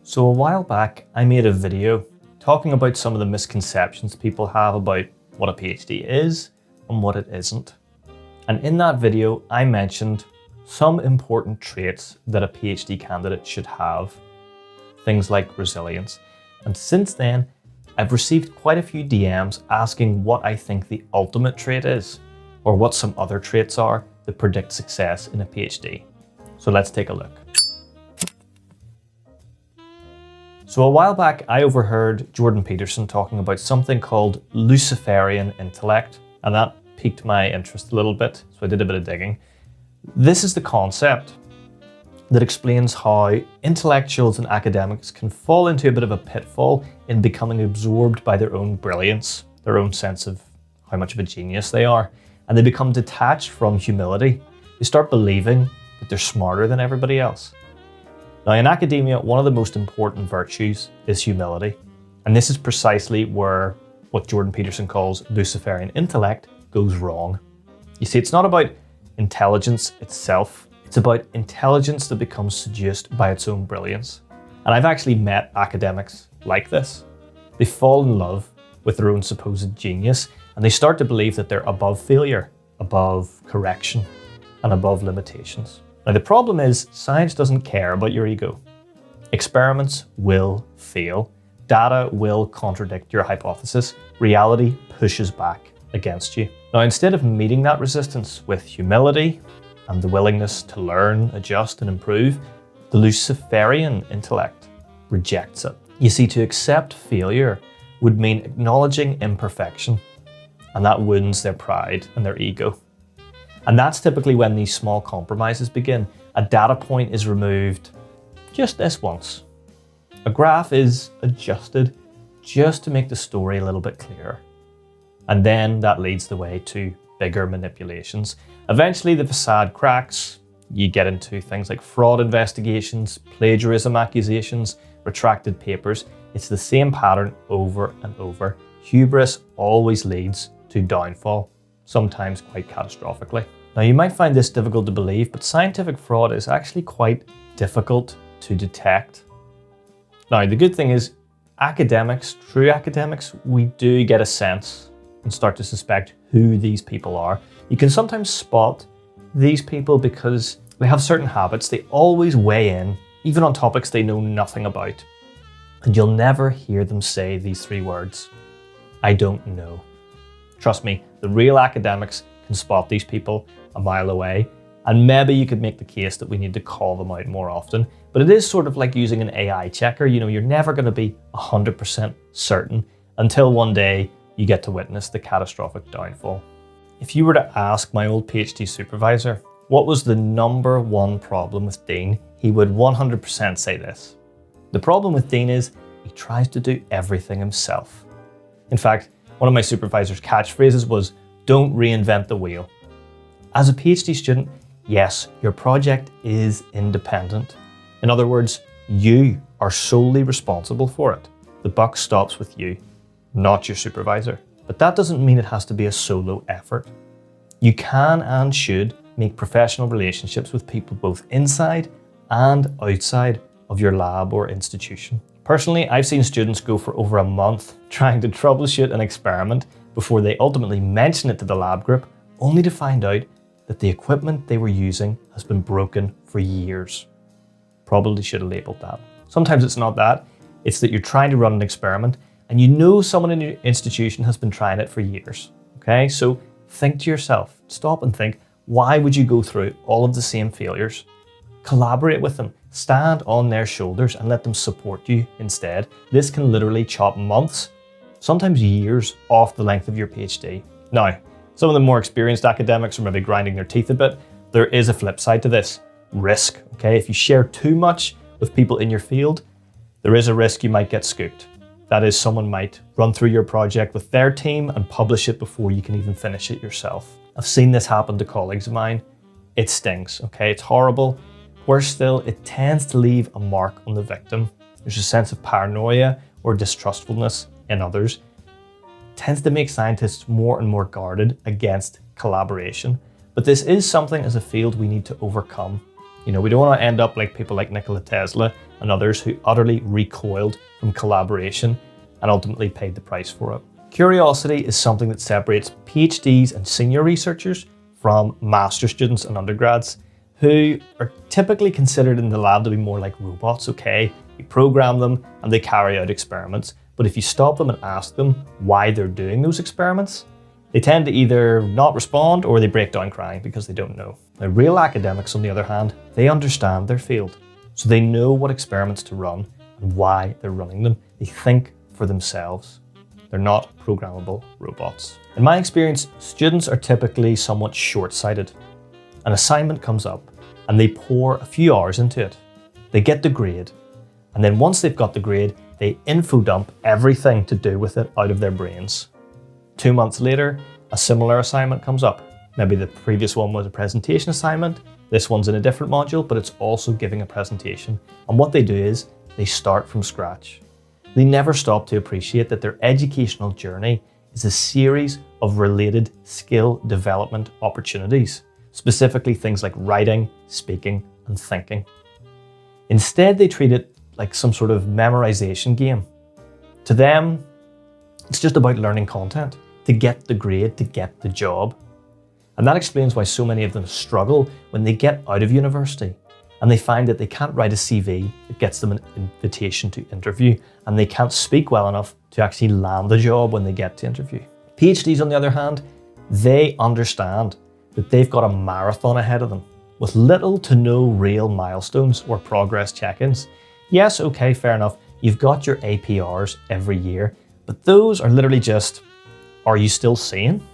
So a while back, I made a video talking about some of the misconceptions people have about what a PhD is and what it isn't. And in that video, I mentioned some important traits that a PhD candidate should have. Things like resilience. And since then, I've received quite a few DMs asking what I think the ultimate trait is, or what some other traits are that predict success in a PhD. So let's take a look. So a while back, I overheard Jordan Peterson talking about something called Luciferian intellect, and that piqued my interest a little bit, so I did a bit of digging. This is the concept that explains how intellectuals and academics can fall into a bit of a pitfall in becoming absorbed by their own brilliance, their own sense of how much of a genius they are, and they become detached from humility. They start believing that they're smarter than everybody else. Now, in academia, one of the most important virtues is humility. And this is precisely where what Jordan Peterson calls Luciferian intellect goes wrong. You see, it's not about intelligence itself. It's about intelligence that becomes seduced by its own brilliance. And I've actually met academics like this. They fall in love with their own supposed genius, and they start to believe that they're above failure, above correction, and above limitations. Now, the problem is science doesn't care about your ego. Experiments will fail. Data will contradict your hypothesis. Reality pushes back against you. Now, instead of meeting that resistance with humility and the willingness to learn, adjust, and improve, the Luciferian intellect rejects it. You see, to accept failure would mean acknowledging imperfection, and that wounds their pride and their ego. And that's typically when these small compromises begin. A data point is removed just this once. A graph is adjusted just to make the story a little bit clearer. And then that leads the way to bigger manipulations. Eventually the facade cracks. You get into things like fraud investigations, plagiarism accusations, retracted papers. It's the same pattern over and over. Hubris always leads to downfall, sometimes quite catastrophically. Now, you might find this difficult to believe, but scientific fraud is actually quite difficult to detect. Now, the good thing is academics, true academics, we do get a sense and start to suspect who these people are. You can sometimes spot these people because they have certain habits. They always weigh in, even on topics they know nothing about. And you'll never hear them say these three words: I don't know. Trust me, the real academics can spot these people a mile away, and maybe you could make the case that we need to call them out more often. But it is sort of like using an AI checker. You know, you're never going to be 100% certain until one day you get to witness the catastrophic downfall. If you were to ask my old PhD supervisor what was the number one problem with Dean, he would 100% say this. The problem with Dean is he tries to do everything himself. In fact, one of my supervisor's catchphrases was, "Don't reinvent the wheel." As a PhD student, yes, your project is independent. In other words, you are solely responsible for it. The buck stops with you, not your supervisor. But that doesn't mean it has to be a solo effort. You can and should make professional relationships with people both inside and outside of your lab or institution. Personally, I've seen students go for over a month trying to troubleshoot an experiment before they ultimately mention it to the lab group, only to find out that the equipment they were using has been broken for years. Probably should have labeled that. Sometimes it's not that, it's that you're trying to run an experiment and you know someone in your institution has been trying it for years. Okay, so think to yourself, stop and think, why would you go through all of the same failures? Collaborate with them, stand on their shoulders and let them support you instead. This can literally chop months, sometimes years off the length of your PhD. Now, some of the more experienced academics are maybe grinding their teeth a bit. There is a flip side to this, risk, okay? If you share too much with people in your field, there is a risk you might get scooped. That is, someone might run through your project with their team and publish it before you can even finish it yourself. I've seen this happen to colleagues of mine. It stings, okay? It's horrible. Worse still, it tends to leave a mark on the victim. There's a sense of paranoia or distrustfulness in others. Tends to make scientists more and more guarded against collaboration. But this is something as a field we need to overcome. You know, we don't want to end up like people like Nikola Tesla and others who utterly recoiled from collaboration and ultimately paid the price for it. Curiosity is something that separates PhDs and senior researchers from master students and undergrads, who are typically considered in the lab to be more like robots. Okay, you program them and they carry out experiments, but if you stop them and ask them why they're doing those experiments, they tend to either not respond or they break down crying because they don't know. Now, real academics, on the other hand, they understand their field, so they know what experiments to run and why they're running them. They think for themselves. They're not programmable robots. In my experience, students are typically somewhat short-sighted. An assignment comes up and they pour a few hours into it. They get the grade, and then once they've got the grade, they info dump everything to do with it out of their brains. 2 months later, a similar assignment comes up. Maybe the previous one was a presentation assignment, this one's in a different module, but it's also giving a presentation. And what they do is they start from scratch. They never stop to appreciate that their educational journey is a series of related skill development opportunities, specifically things like writing, speaking, and thinking. Instead, they treat it like some sort of memorization game. To them, it's just about learning content, to get the grade, to get the job. And that explains why so many of them struggle when they get out of university and they find that they can't write a CV that gets them an invitation to interview, and they can't speak well enough to actually land the job when they get to interview. PhDs, on the other hand, they understand that they've got a marathon ahead of them with little to no real milestones or progress check-ins. Yes, okay, fair enough, you've got your APRs every year, but those are literally just, are you still seeing?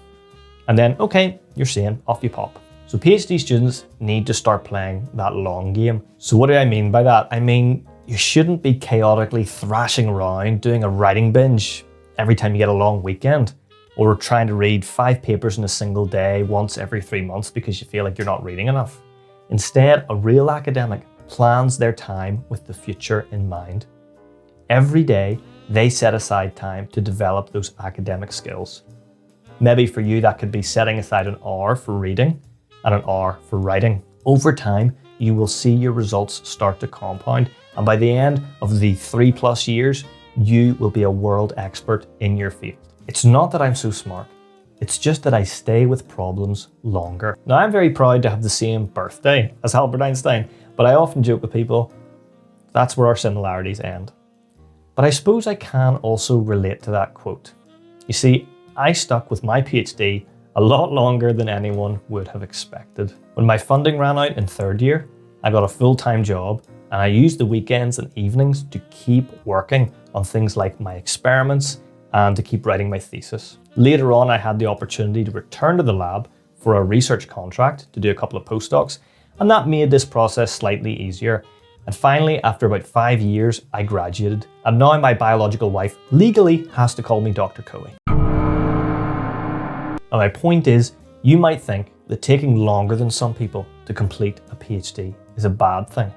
And then, okay, you're seeing, off you pop. So PhD students need to start playing that long game. So what do I mean by that? I mean, you shouldn't be chaotically thrashing around doing a writing binge every time you get a long weekend, or trying to read 5 papers in a single day once every 3 months because you feel like you're not reading enough. Instead, a real academic plans their time with the future in mind. Every day, they set aside time to develop those academic skills. Maybe for you, that could be setting aside an hour for reading and an hour for writing. Over time, you will see your results start to compound, and by the end of the 3+ years, you will be a world expert in your field. It's not that I'm so smart, it's just that I stay with problems longer. Now, I'm very proud to have the same birthday as Albert Einstein, but I often joke with people, that's where our similarities end. But I suppose I can also relate to that quote. You see, I stuck with my PhD a lot longer than anyone would have expected. When my funding ran out in 3rd year, I got a full-time job and I used the weekends and evenings to keep working on things like my experiments and to keep writing my thesis. Later on, I had the opportunity to return to the lab for a research contract to do a couple of postdocs, and that made this process slightly easier. And finally, after about 5 years, I graduated, and now my biological wife legally has to call me Dr. Coey. And my point is, you might think that taking longer than some people to complete a PhD is a bad thing.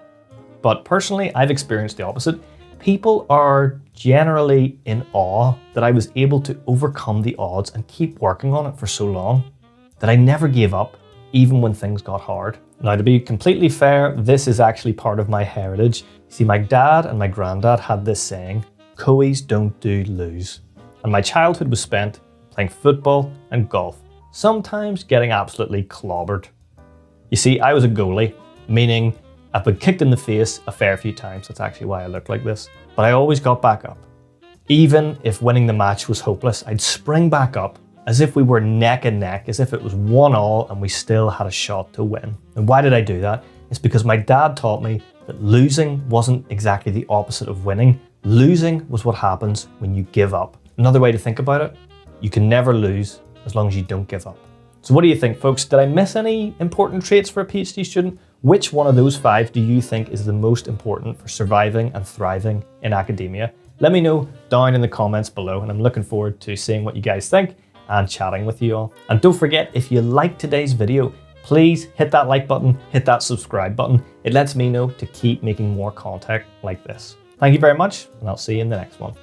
But personally, I've experienced the opposite. People are generally in awe that I was able to overcome the odds and keep working on it for so long, that I never gave up, even when things got hard. Now, to be completely fair, this is actually part of my heritage. You see, my dad and my granddad had this saying, Coeys don't do lose. And my childhood was spent playing football and golf, sometimes getting absolutely clobbered. You see, I was a goalie, meaning I've been kicked in the face a fair few times. That's actually why I look like this. But I always got back up. Even if winning the match was hopeless, I'd spring back up as if we were neck and neck, as if it was 1-1 and we still had a shot to win. And why did I do that? It's because my dad taught me that losing wasn't exactly the opposite of winning. Losing was what happens when you give up. Another way to think about it, you can never lose as long as you don't give up. So what do you think, folks? Did I miss any important traits for a PhD student? Which one of those 5 do you think is the most important for surviving and thriving in academia? Let me know down in the comments below, and I'm looking forward to seeing what you guys think and chatting with you all. And don't forget, if you liked today's video, please hit that like button, hit that subscribe button. It lets me know to keep making more content like this. Thank you very much, and I'll see you in the next one.